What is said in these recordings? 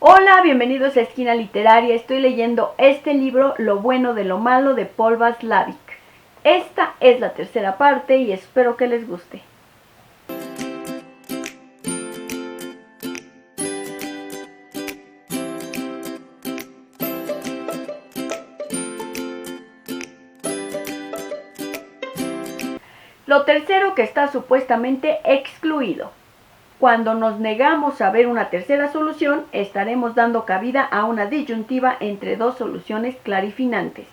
Hola, bienvenidos a Esquina Literaria. Estoy leyendo este libro, Lo bueno de lo malo, de Paul Václavic. Esta es la tercera parte y espero que les guste. Lo tercero que está supuestamente excluido. Cuando nos negamos a ver una tercera solución, estaremos dando cabida a una disyuntiva entre dos soluciones clarifinantes.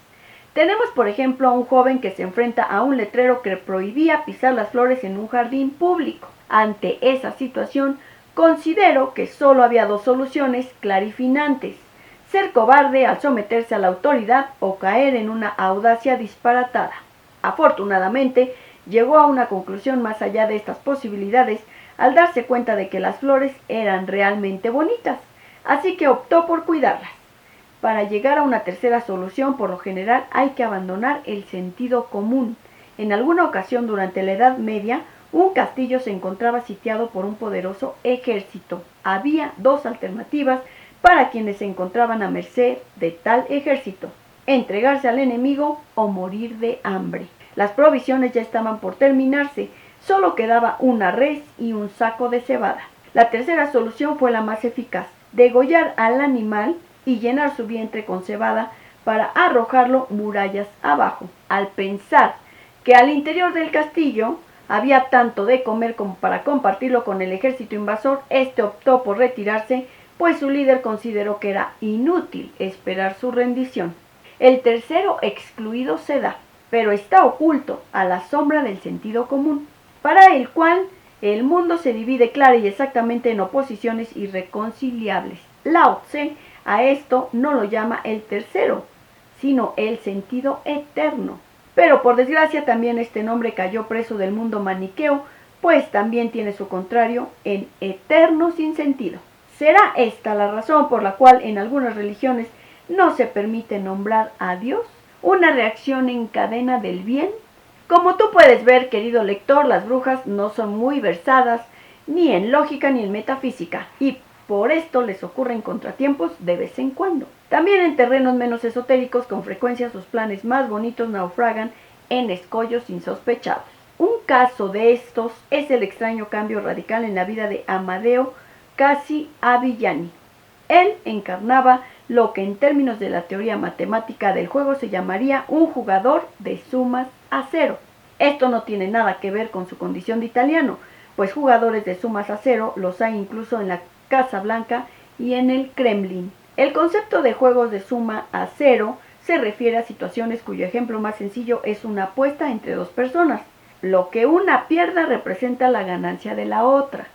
Tenemos, por ejemplo, a un joven que se enfrenta a un letrero que prohibía pisar las flores en un jardín público. Ante esa situación, considero que solo había dos soluciones clarifinantes: ser cobarde al someterse a la autoridad o caer en una audacia disparatada. Afortunadamente, llegó a una conclusión más allá de estas posibilidades al darse cuenta de que las flores eran realmente bonitas, así que optó por cuidarlas. Para llegar a una tercera solución, por lo general, hay que abandonar el sentido común. En alguna ocasión durante la Edad Media, un castillo se encontraba sitiado por un poderoso ejército. Había dos alternativas para quienes se encontraban a merced de tal ejército: entregarse al enemigo o morir de hambre. Las provisiones ya estaban por terminarse, solo quedaba una res y un saco de cebada. La tercera solución fue la más eficaz: degollar al animal y llenar su vientre con cebada para arrojarlo murallas abajo. Al pensar que al interior del castillo había tanto de comer como para compartirlo con el ejército invasor, este optó por retirarse, pues su líder consideró que era inútil esperar su rendición. El tercero excluido se da, pero está oculto a la sombra del sentido común, para el cual el mundo se divide clara y exactamente en oposiciones irreconciliables. Lao Tse a esto no lo llama el tercero, sino el sentido eterno. Pero por desgracia también este nombre cayó preso del mundo maniqueo, pues también tiene su contrario en eterno sin sentido. ¿Será esta la razón por la cual en algunas religiones no se permite nombrar a Dios? ¿Una reacción en cadena del bien? Como tú puedes ver, querido lector, las brujas no son muy versadas ni en lógica ni en metafísica, y por esto les ocurren contratiempos de vez en cuando. También en terrenos menos esotéricos, con frecuencia sus planes más bonitos naufragan en escollos insospechados. Un caso de estos es el extraño cambio radical en la vida de Amadeo Cassi a Villani. Él encarnaba lo que en términos de la teoría matemática del juego se llamaría un jugador de sumas a cero. Esto no tiene nada que ver con su condición de italiano, pues jugadores de sumas a cero los hay incluso en la Casa Blanca y en el Kremlin. El concepto de juegos de suma a cero se refiere a situaciones cuyo ejemplo más sencillo es una apuesta entre dos personas. Lo que una pierda representa la ganancia de la otra.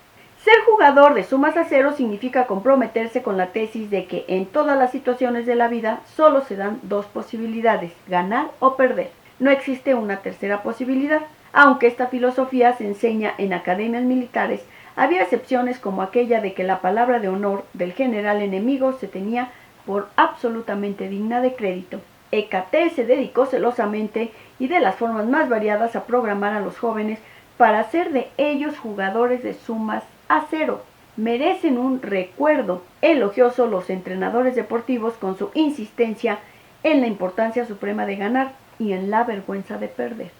Ser jugador de sumas a cero significa comprometerse con la tesis de que en todas las situaciones de la vida solo se dan dos posibilidades: ganar o perder. No existe una tercera posibilidad. Aunque esta filosofía se enseña en academias militares, había excepciones, como aquella de que la palabra de honor del general enemigo se tenía por absolutamente digna de crédito. Hécate se dedicó celosamente y de las formas más variadas a programar a los jóvenes para hacer de ellos jugadores de sumas a cero. Merecen un recuerdo elogioso los entrenadores deportivos con su insistencia en la importancia suprema de ganar y en la vergüenza de perder.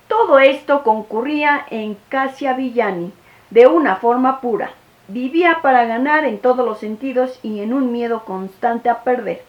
Todo esto concurría en Cassia Villani de una forma pura. Vivía para ganar en todos los sentidos y en un miedo constante a perder.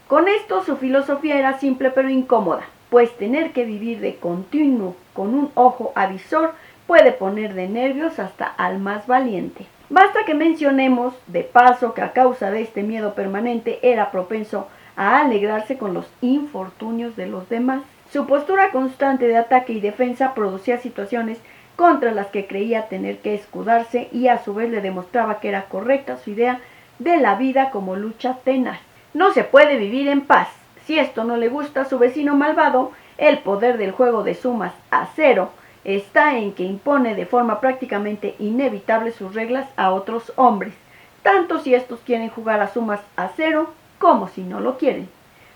Con esto su filosofía era simple pero incómoda, pues tener que vivir de continuo con un ojo avisor puede poner de nervios hasta al más valiente. Basta que mencionemos de paso que a causa de este miedo permanente era propenso a alegrarse con los infortunios de los demás. Su postura constante de ataque y defensa producía situaciones contra las que creía tener que escudarse, y a su vez le demostraba que era correcta su idea de la vida como lucha tenaz. No se puede vivir en paz. Si esto no le gusta a su vecino malvado, el poder del juego de sumas a cero está en que impone de forma prácticamente inevitable sus reglas a otros hombres, tanto si estos quieren jugar a sumas a cero como si no lo quieren.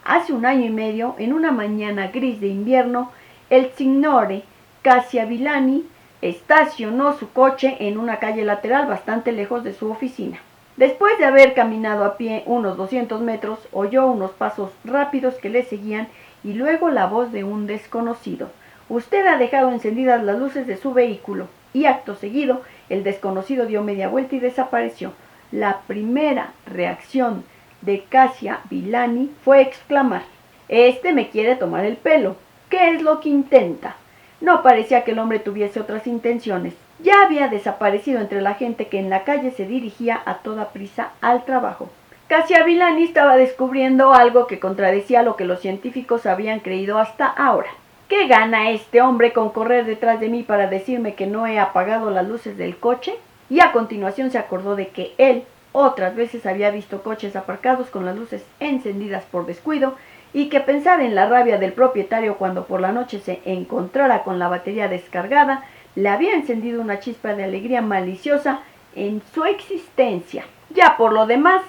Hace 1 año y medio, en una mañana gris de invierno, el signore Cassia Villani estacionó su coche en una calle lateral bastante lejos de su oficina. Después de haber caminado a pie unos 200 metros, oyó unos pasos rápidos que le seguían y luego la voz de un desconocido. Usted ha dejado encendidas las luces de su vehículo. Y acto seguido, el desconocido dio media vuelta y desapareció. La primera reacción de Kasia Villani fue exclamar: «Este me quiere tomar el pelo. ¿Qué es lo que intenta?». No parecía que el hombre tuviese otras intenciones. Ya había desaparecido entre la gente que en la calle se dirigía a toda prisa al trabajo. Kasia Villani estaba descubriendo algo que contradecía lo que los científicos habían creído hasta ahora. ¿Qué gana este hombre con correr detrás de mí para decirme que no he apagado las luces del coche? Y a continuación se acordó de que él otras veces había visto coches aparcados con las luces encendidas por descuido y que pensar en la rabia del propietario cuando por la noche se encontrara con la batería descargada le había encendido una chispa de alegría maliciosa en su existencia. Ya por lo demás,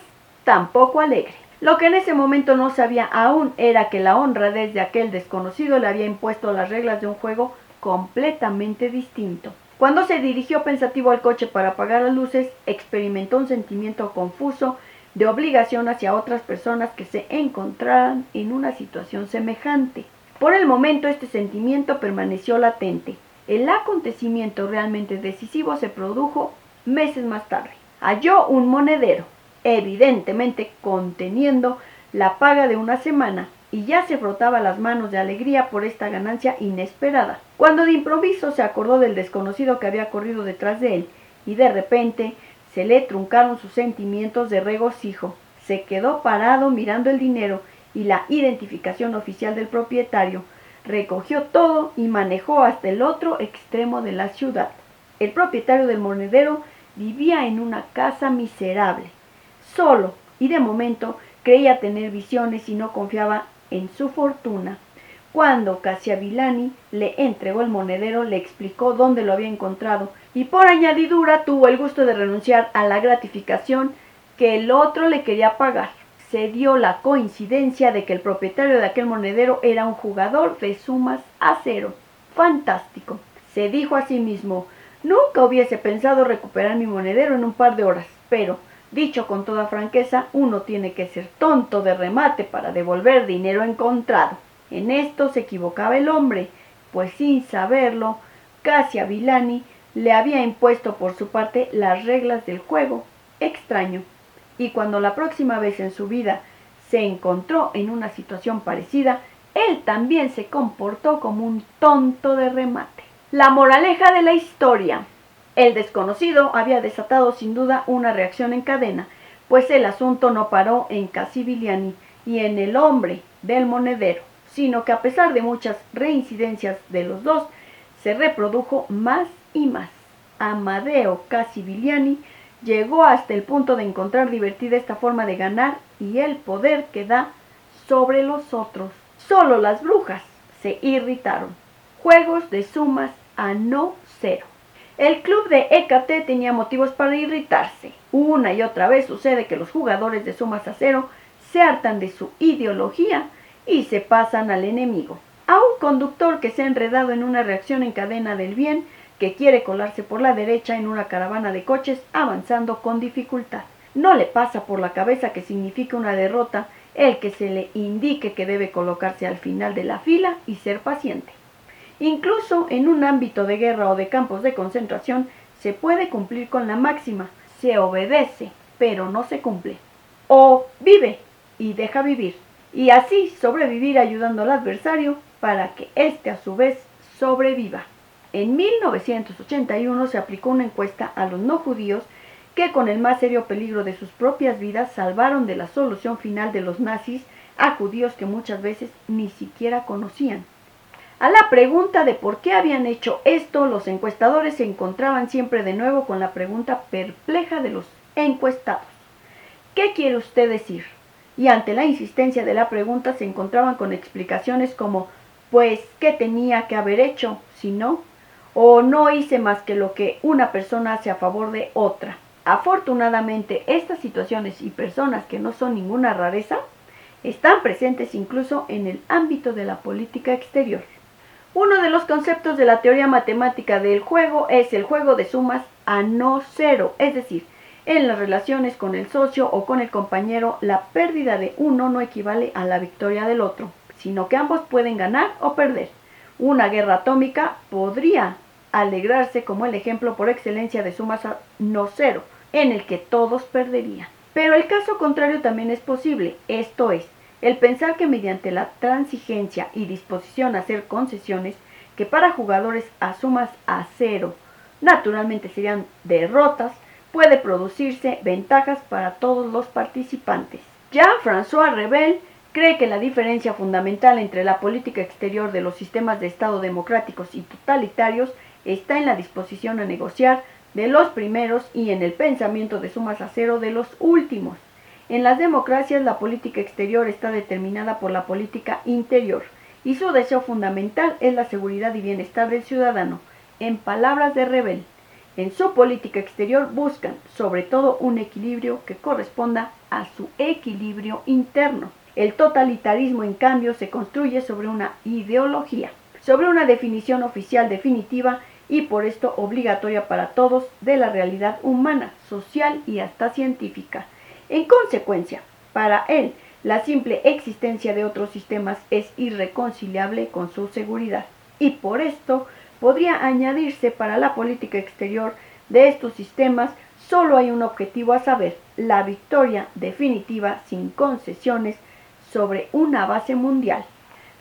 tampoco alegre. Lo que en ese momento no sabía aún era que la honradez de aquel desconocido le había impuesto las reglas de un juego completamente distinto. Cuando se dirigió pensativo al coche para apagar las luces, experimentó un sentimiento confuso de obligación hacia otras personas que se encontraran en una situación semejante. Por el momento este sentimiento permaneció latente. El acontecimiento realmente decisivo se produjo meses más tarde. Halló un monedero, evidentemente conteniendo la paga de una semana, y ya se frotaba las manos de alegría por esta ganancia inesperada, cuando de improviso se acordó del desconocido que había corrido detrás de él, y de repente se le truncaron sus sentimientos de regocijo. Se quedó parado mirando el dinero y la identificación oficial del propietario. Recogió todo y manejó hasta el otro extremo de la ciudad. El propietario del monedero vivía en una casa miserable, solo, y de momento creía tener visiones y no confiaba en su fortuna. Cuando Kasia Villani le entregó el monedero, le explicó dónde lo había encontrado y por añadidura tuvo el gusto de renunciar a la gratificación que el otro le quería pagar. Se dio la coincidencia de que el propietario de aquel monedero era un jugador de sumas a cero. Fantástico. Se dijo a sí mismo: nunca hubiese pensado recuperar mi monedero en un par de horas, pero, dicho con toda franqueza, uno tiene que ser tonto de remate para devolver dinero encontrado. En esto se equivocaba el hombre, pues sin saberlo, Kasia Villani le había impuesto por su parte las reglas del juego. Extraño. Y cuando la próxima vez en su vida se encontró en una situación parecida, él también se comportó como un tonto de remate. La moraleja de la historia. El desconocido había desatado sin duda una reacción en cadena, pues el asunto no paró en Kasia Villani y en el hombre del monedero, sino que a pesar de muchas reincidencias de los dos, se reprodujo más y más. Amadeo Kasia Villani llegó hasta el punto de encontrar divertida esta forma de ganar y el poder que da sobre los otros. Solo las brujas se irritaron. Juegos de sumas a no cero. El club de Hécate tenía motivos para irritarse. Una y otra vez sucede que los jugadores de sumas a cero se hartan de su ideología y se pasan al enemigo. A un conductor que se ha enredado en una reacción en cadena del bien, que quiere colarse por la derecha en una caravana de coches avanzando con dificultad. No le pasa por la cabeza que significa una derrota el que se le indique que debe colocarse al final de la fila y ser paciente. Incluso en un ámbito de guerra o de campos de concentración se puede cumplir con la máxima: se obedece, pero no se cumple. O vive y deja vivir, y así sobrevivir ayudando al adversario para que éste a su vez sobreviva. En 1981 se aplicó una encuesta a los no judíos que, con el más serio peligro de sus propias vidas, salvaron de la solución final de los nazis a judíos que muchas veces ni siquiera conocían. A la pregunta de por qué habían hecho esto, los encuestadores se encontraban siempre de nuevo con la pregunta perpleja de los encuestados: ¿qué quiere usted decir? Y ante la insistencia de la pregunta se encontraban con explicaciones como: pues, ¿qué tenía que haber hecho? Si no, o no hice más que lo que una persona hace a favor de otra. Afortunadamente, estas situaciones y personas que no son ninguna rareza están presentes incluso en el ámbito de la política exterior. Uno de los conceptos de la teoría matemática del juego es el juego de sumas a no cero, es decir, En las relaciones con el socio o con el compañero, la pérdida de uno no equivale a la victoria del otro, sino que ambos pueden ganar o perder. Una guerra atómica podría alegrarse como el ejemplo por excelencia de sumas a no cero, en el que todos perderían. Pero el caso contrario también es posible, esto es, el pensar que mediante la transigencia y disposición a hacer concesiones, que para jugadores a sumas a cero naturalmente serían derrotas, puede producirse ventajas para todos los participantes. Jean-François Revel cree que la diferencia fundamental entre la política exterior de los sistemas de Estado democráticos y totalitarios está en la disposición a negociar de los primeros y en el pensamiento de sumas a cero de los últimos. En las democracias la política exterior está determinada por la política interior y su deseo fundamental es la seguridad y bienestar del ciudadano. En palabras de Revel, en su política exterior buscan sobre todo un equilibrio que corresponda a su equilibrio interno. El totalitarismo, en cambio, se construye sobre una ideología, sobre una definición oficial definitiva y por esto obligatoria para todos de la realidad humana, social y hasta científica. En consecuencia, para él, la simple existencia de otros sistemas es irreconciliable con su seguridad y por esto podría añadirse para la política exterior de estos sistemas solo hay un objetivo a saber, la victoria definitiva sin concesiones sobre una base mundial.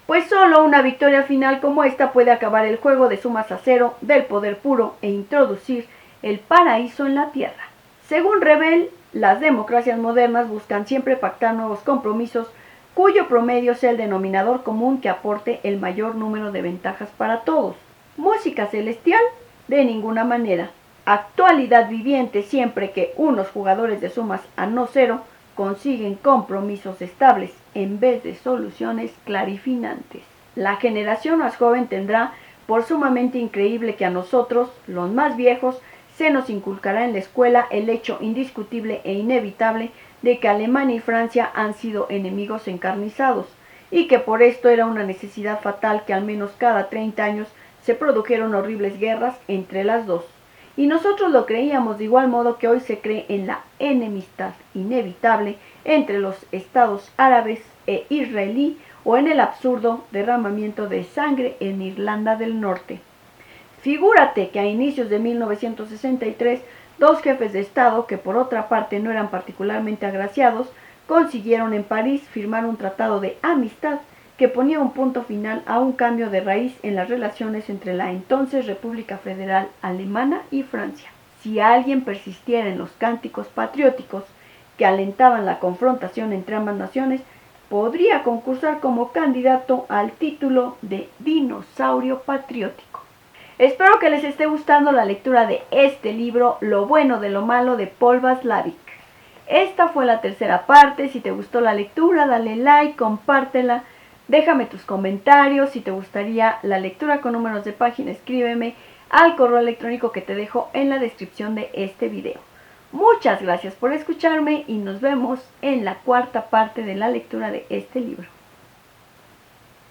Pues solo una victoria final como esta puede acabar el juego de sumas a cero del poder puro e introducir el paraíso en la tierra. Según Revel, las democracias modernas buscan siempre pactar nuevos compromisos cuyo promedio sea el denominador común que aporte el mayor número de ventajas para todos. Música celestial, de ninguna manera. Actualidad viviente siempre que unos jugadores de sumas a no cero consiguen compromisos estables en vez de soluciones clarificantes. La generación más joven tendrá por sumamente increíble que a nosotros, los más viejos, se nos inculcará en la escuela el hecho indiscutible e inevitable de que Alemania y Francia han sido enemigos encarnizados y que por esto era una necesidad fatal que al menos cada 30 años se produjeron horribles guerras entre las dos. Y nosotros lo creíamos de igual modo que hoy se cree en la enemistad inevitable entre los estados árabes e israelí o en el absurdo derramamiento de sangre en Irlanda del Norte. Figúrate que a inicios de 1963, dos jefes de Estado, que por otra parte no eran particularmente agraciados, consiguieron en París firmar un tratado de amistad que ponía un punto final a un cambio de raíz en las relaciones entre la entonces República Federal Alemana y Francia. Si alguien persistiera en los cánticos patrióticos que alentaban la confrontación entre ambas naciones, podría concursar como candidato al título de dinosaurio patriótico. Espero que les esté gustando la lectura de este libro, Lo bueno de lo malo, de Paul Václavic. Esta fue la tercera parte. Si te gustó la lectura, dale like, compártela, déjame tus comentarios. Si te gustaría la lectura con números de página, escríbeme al correo electrónico que te dejo en la descripción de este video. Muchas gracias por escucharme y nos vemos en la cuarta parte de la lectura de este libro.